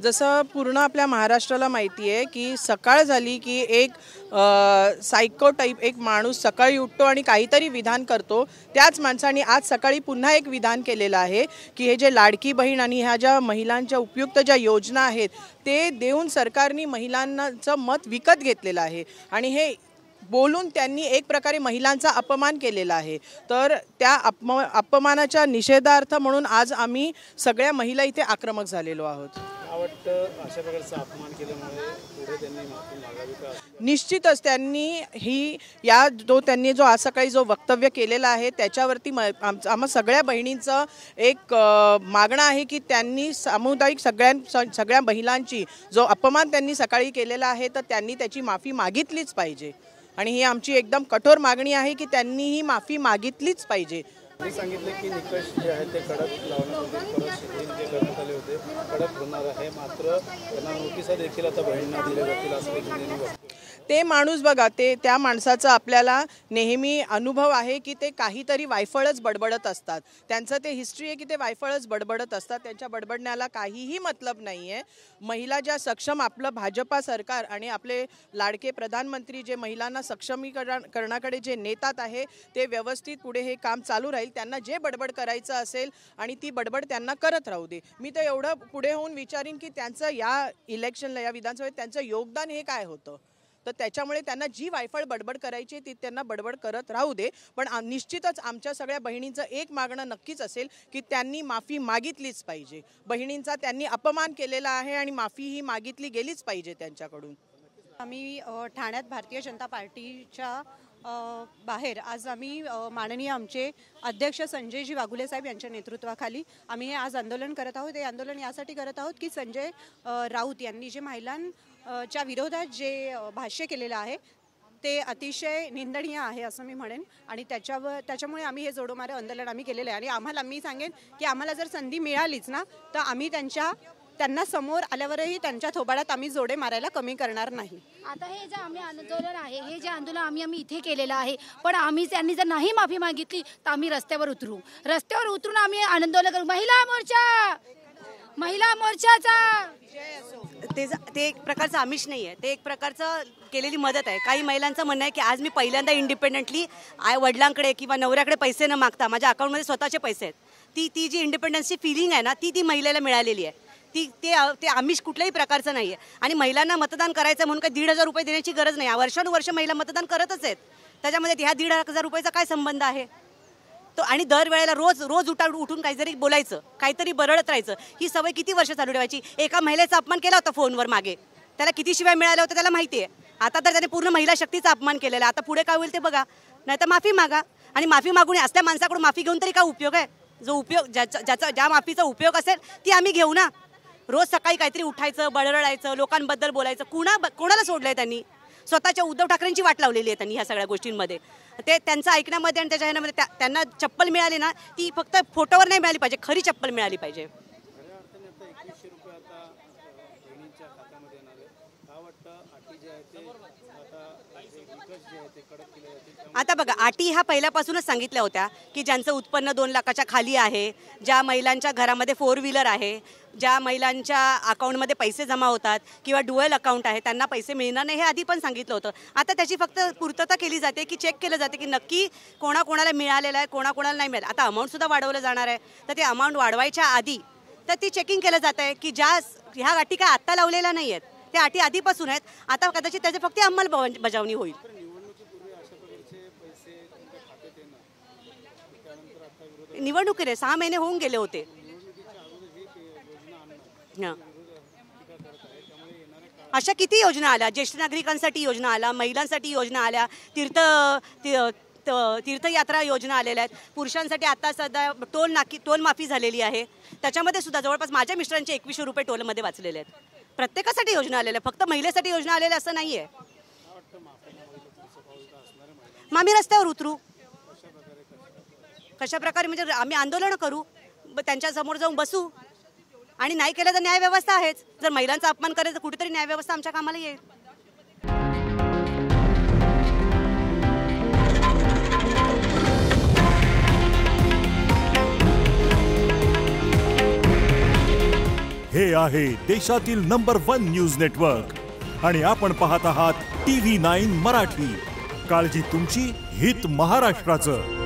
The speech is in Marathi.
जसं पूर्ण आपल्या महाराष्ट्राला माहिती आहे की सकाळ झाली की एक सायको टाईप एक माणूस सकाळी उठतो आणि काहीतरी विधान करतो। त्याच माणसाने आज सकाळी पुन्हा एक विधान केलेलं आहे की हे जे लाडकी बहीण आणि ह्या ज्या महिलांच्या उपयुक्त ज्या योजना आहेत ते देऊन सरकारने महिलांचं मत विकत घेतलेलं आहे आणि हे बोलून त्यांनी एक प्रकारे महिलांचा अपमान केलेला आहे। तर त्या अपमानाच्या निषेधार्थ म्हणून आज आम्ही सगळ्या महिला इथे आक्रमक झालेलो आहोत। अशा प्रकारचा अपमान केल्यामुळे पुढे त्यांनी माफी मागावी का? निश्चितच त्यांनी त्यांनी जो आज सकाळी जो वक्तव्य केलेला आहे त्याच्यावरती आम्हा सगळ्या बहिणींचं एक मागणं आहे की त्यांनी सामुदायिक सगळ्या महिलांची जो अपमान त्यांनी सकाळी केलेला आहे तर त्यांनी त्याची माफी मागितलीच पाहिजे आणि ही आमची एकदम कठोर मागणी आहे की त्यांनी ही माफी मागितलीच पाहिजे। मी सांगितले की निकष जे आहेत ते कडक लावण्यात परत शिथिल जे करण्यात आले होते कडक होणार आहे, मात्र त्यांना नोटिसा देखील आता बहिणींना दिल्या जातील असं देखील ते माणूस बघा त्या माणसाचं आपल्याला नेहमी अनुभव आहे की ते काहीतरी वायफळच बडबडत असतात। त्यांचं ते हिस्ट्री आहे की ते वायफळच बडबडत असतात, त्यांच्या बडबडण्याला काहीही मतलब नाही आहे। महिला ज्या सक्षम आपलं भाजपा सरकार आणि आपले लाडके प्रधानमंत्री जे महिलांना सक्षमीकरण करण्याकडे जे नेतात आहे ते व्यवस्थित पुढे हे काम चालू राहील। त्यांना जे बडबड करायचं असेल आणि ती बडबड त्यांना करत राहू दे। मी तर एवढं पुढे होऊन विचारीन की त्यांचं या इलेक्शनला या विधानसभेत त्यांचं योगदान हे काय होतं, तर त्याच्यामुळे त्यांना जी वायफळ बडबड करायची ती त्यांना बडबड करत राहू दे। पण निश्चितच आमच्या सगळ्या बहिणींचं एक मागणं नक्कीच असेल की त्यांनी माफी मागितलीच पाहिजे। बहिणींचा त्यांनी अपमान केलेला आहे आणि माफी ही मागितली गेलीच पाहिजे त्यांच्याकडून। आम्ही ठाण्यात भारतीय जनता पार्टीच्या बाहेर आज आम्ही माननीय आमचे अध्यक्ष संजयजी वाघुले साहेब यांच्या नेतृत्वाखाली आम्ही हे आज आंदोलन करत आहोत। हे आंदोलन यासाठी करत आहोत की संजय राऊत यांनी जे महिलांच्या विरोधात जे भाष्य केलेलं आहे ते अतिशय निंदनीय आहे असं मी म्हणेन आणि त्याच्यामुळे आम्ही हे जोडो मारो आंदोलन आम्ही केलेलं आहे आणि मी सांगेन की आम्हाला जर संधी मिळालीच ना तर आम्ही त्यांना समोर आल्यावरही त्यांच्या थोबाडात आम्ही जोडे मारायला कमी करणार नाही। आता हे जे आम्ही आंदोलन आहे हे जे आंदोलन आम्ही इथे केलेलं आहे, पण त्यांनी जर नाही माफी मागितली तर आम्ही रस्त्यावर उतरून आम्ही आंदोलन करू। महिला मोर्चाचा ते एक प्रकारचं आमिष नाही आहे, ते एक प्रकारचं केलेली मदत आहे। काही महिलांचं म्हणणं आहे की आज मी पहिल्यांदा इंडिपेंडेंटली वडिलांकडे किंवा नवऱ्याकडे पैसे न मागता माझ्या अकाउंटमध्ये स्वतःचे पैसे आहेत। ती जी इंडिपेंडन्सची फिलिंग आहे ना ती महिलेला मिळालेली आहे। ते आमिष कुठल्याही प्रकारचं नाही आहे आणि महिलांना मतदान करायचं म्हणून काही 1,500 रुपये देण्याची गरज नाही। वर्षानुवर्ष महिला मतदान करतच आहेत, त्याच्यामध्ये ह्या 1,500 रुपयाचा काय संबंध आहे तो? आणि दरवेळेला रोज उठून काहीतरी बोलायचं, काहीतरी बरळत राहायचं, ही सवय किती वर्ष चालू ठेवायची? एका महिलेचा अपमान केला होता फोनवर मागे, त्याला किती शिवाय मिळाल्या होत्या त्याला माहिती आहे। आता तर त्याने पूर्ण महिला शक्तीचा अपमान केलेला आहे। आता पुढे काय होईल ते बघा, नाही तर माफी मागा आणि माफी मागून असल्या माणसाकडून माफी घेऊन तरी काय उपयोग आहे? जो उपयोग ज्या माफीचा उपयोग असेल ती आम्ही घेऊ ना। रोज सकाळी काहीतरी उठायचं, बळबळायचं, लोकांबद्दल बोलायचं, कोणाला सोडलंय त्यांनी? स्वतःच्या उद्धव ठाकरेंची वाट लावलेली आहे त्यांनी ह्या सगळ्या गोष्टींमध्ये। ते त्यांचं ऐकण्यामध्ये आणि त्याच्या ह्यामध्ये त्यांना चप्पल मिळाली ना ती फक्त फोटोवर नाही मिळाली पाहिजे, खरी चप्पल मिळाली पाहिजे। आता बघा, अटी ह्या पहिल्यापासूनच सांगितल्या होत्या की ज्यांचं उत्पन्न 2 लाखाच्या खाली आहे, ज्या महिलांच्या घरामध्ये 4 व्हीलर आहे, ज्या महिलांच्या अकाउंटमध्ये पैसे जमा होतात किंवा ड्युअल अकाउंट आहे त्यांना पैसे मिळणार नाही, हे आधी पण सांगितलं होतं। आता त्याची फक्त पूर्तता केली जाते की चेक केलं जाते की नक्की कोणाकोणाला मिळालेलं आहे, कोणाकोणाला नाही मिळालं। आता अमाऊंटसुद्धा वाढवलं जाणार आहे, तर ते अमाऊंट वाढवायच्या आधी तर ती चेकिंग केलं जात आहे की ह्या अटी काय आत्ता लावलेल्या नाही आहेत, त्या अटी आधीपासून आहेत। आता कदाचित त्याची फक्त अंमलबजावणी होईल। निवडणुकीने 6 महिने होऊन गेले होते। अशा किती योजना आल्या, ज्येष्ठ नागरिकांसाठी योजना आल्या, महिलांसाठी योजना आल्या, तीर्थयात्रा योजना आलेल्या आहेत, पुरुषांसाठी आता सध्या टोल माफी झालेली आहे। त्याच्यामध्ये सुद्धा जवळपास माझ्या मिस्टरांचे 2100 रुपये टोलमध्ये वाचलेले आहेत। प्रत्येकासाठी योजना आलेल्या, फक्त महिलेसाठी योजना आलेल्या असं नाही आहे। मग आम्ही रस्त्यावर उतरू, कशा प्रकारे म्हणजे आम्ही आंदोलन करू, त्यांच्या समोर जाऊन बसू आणि नाही केलं तर न्यायव्यवस्था आहेच। जर महिलांचा अपमान करायचं कुठेतरी न्यायव्यवस्था आमच्या कामाला येईल। हे आहे देशातील नंबर 1 न्यूज नेटवर्क आणि आपण पाहत आहात TV9 मराठी. काळजी तुमची, हित महाराष्ट्राचं.